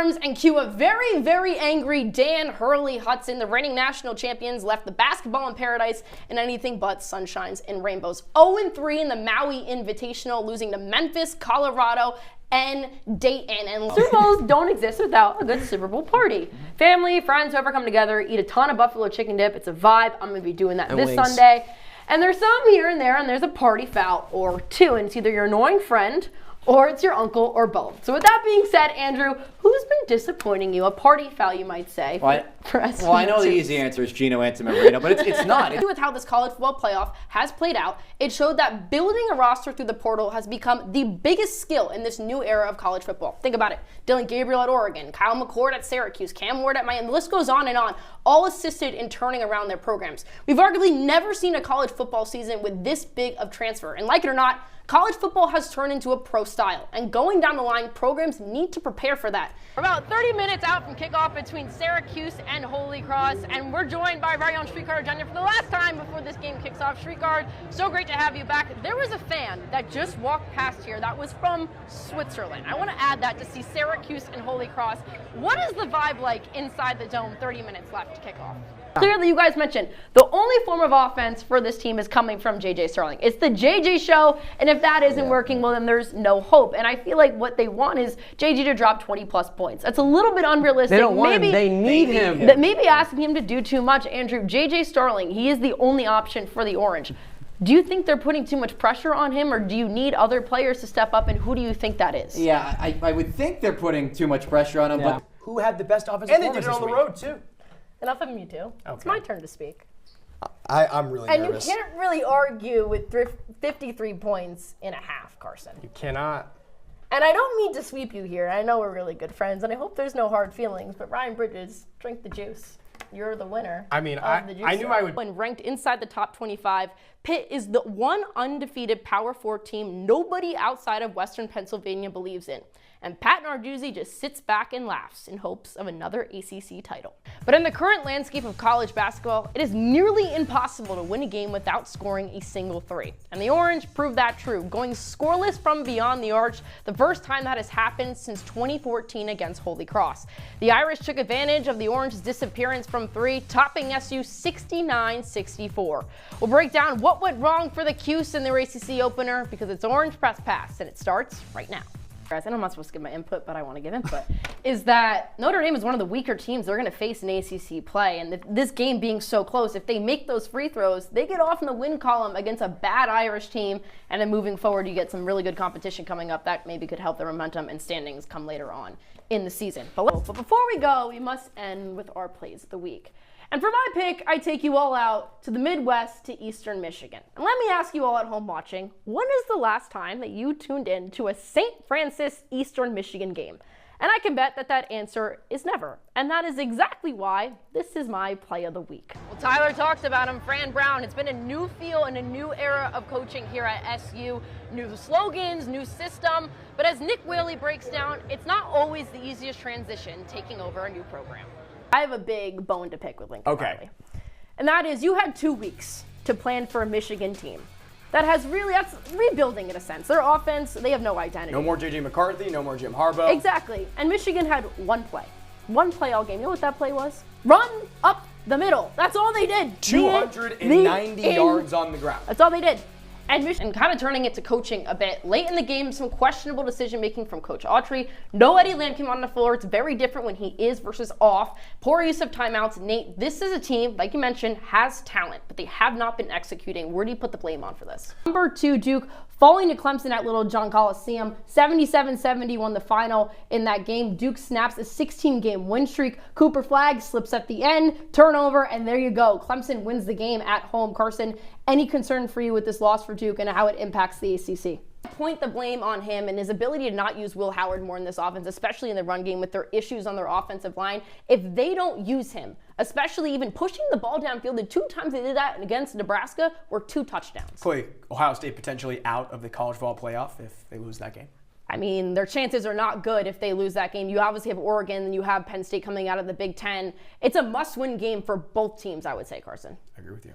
Smarz and cue a very, very angry Dan Hurley Hudson. The reigning national champions left the basketball in paradise and anything but sunshines and rainbows. 0-3 in the Maui Invitational, losing to Memphis, Colorado, and Dayton. And Super Bowls don't exist without a good Super Bowl party. Family, friends, whoever come together, eat a ton of buffalo chicken dip. It's a vibe. I'm going to be doing that this Sunday. And there's some here and there, and there's a party foul or two. And it's either your annoying friend or it's your uncle, or both. So with that being said, Andrew, who's been disappointing you? A party foul, you might say, for SVU. Well, I know the easy answer is Gino Antimarino, but it's not. With how this college football playoff has played out, it showed that building a roster through the portal has become the biggest skill in this new era of college football. Think about it. Dylan Gabriel at Oregon, Kyle McCord at Syracuse, Cam Ward at Miami, the list goes on, all assisted in turning around their programs. We've arguably never seen a college football season with this big of transfer, and like it or not, college football has turned into a pro style, and going down the line, programs need to prepare for that. We're about 30 minutes out from kickoff between Syracuse and Holy Cross, and we're joined by our very own Streetcar Junior for the last time before this game kicks off. Streetcar, so great to have you back. There was a fan that just walked past here that was from Switzerland. I want to add that to see Syracuse and Holy Cross. What is the vibe like inside the dome 30 minutes left to kick off? Clearly, you guys mentioned the only form of offense for this team is coming from J.J. Starling. It's the JJ show, and if that isn't working, well, then there's no hope. And I feel like what they want is JJ to drop 20-plus points. That's a little bit unrealistic. They don't want him. They need him. Maybe asking him to do too much, Andrew. J.J. Starling, he is the only option for the Orange. Do you think they're putting too much pressure on him, or do you need other players to step up, and who do you think that is? Yeah, I would think they're putting too much pressure on him, but who had the best offensive performance? And they did it on the road, too. Enough of them, you two. Okay. It's my turn to speak. I'm really nervous. And you can't really argue with 53 points in a half, Carson. You cannot. And I don't mean to sweep you here. I know we're really good friends, and I hope there's no hard feelings, but Ryan Bridges, drink the juice. You're the winner. I mean, I knew I would. When ranked inside the top 25, Pitt is the one undefeated Power 4 team nobody outside of Western Pennsylvania believes in. And Pat Narduzzi just sits back and laughs in hopes of another ACC title. But in the current landscape of college basketball, it is nearly impossible to win a game without scoring a single three. And the Orange proved that true, going scoreless from beyond the arch, the first time that has happened since 2014 against Holy Cross. The Irish took advantage of the Orange's disappearance from three, topping SU 69-64. We'll break down what went wrong for the Cuse in their ACC opener, because it's Orange Press Pass, and it starts right now. Guys, I know I'm not supposed to give my input, but I want to give input, is that Notre Dame is one of the weaker teams they're going to face in ACC play. And this game being so close, if they make those free throws, they get off in the win column against a bad Irish team. And then moving forward, you get some really good competition coming up that maybe could help their momentum and standings come later on in the season. But before we go, we must end with our plays of the week. And for my pick, I take you all out to the Midwest, to Eastern Michigan. And let me ask you all at home watching, when is the last time that you tuned in to a St. Francis Eastern Michigan game? And I can bet that answer is never. And that is exactly why this is my play of the week. Well, Tyler talked about him, Fran Brown. It's been a new feel and a new era of coaching here at SU. New slogans, new system. But as Nick Whaley breaks down, it's not always the easiest transition taking over a new program. I have a big bone to pick with Lincoln Riley. And that is, you had 2 weeks to plan for a Michigan team that's rebuilding in a sense. Their offense, they have no identity. No more J.J. McCarthy, no more Jim Harbaugh. Exactly. And Michigan had one play all game. You know what that play was? Run up the middle. That's all they did. 290 yards on the ground. That's all they did. And Michigan kind of turning it to coaching a bit. Late in the game, some questionable decision-making from Coach Autry. No Eddie Lamb came on the floor. It's very different when he is versus off. Poor use of timeouts. Nate, this is a team, like you mentioned, has talent, but they have not been executing. Where do you put the blame on for this? Number 2, Duke, falling to Clemson at Little John Coliseum. 77-70 won the final in that game. Duke snaps a 16-game win streak. Cooper Flagg slips at the end, turnover, and there you go. Clemson wins the game at home. Carson, any concern for you with this loss for Duke and how it impacts the ACC? Point the blame on him and his ability to not use Will Howard more in this offense, especially in the run game with their issues on their offensive line. If they don't use him, especially even pushing the ball downfield, the 2 times they did that against Nebraska were 2 touchdowns. Clay, Ohio State potentially out of the college football playoff if they lose that game? I mean, their chances are not good if they lose that game. You obviously have Oregon, and you have Penn State coming out of the Big Ten. It's a must-win game for both teams, I would say, Carson. I agree with you.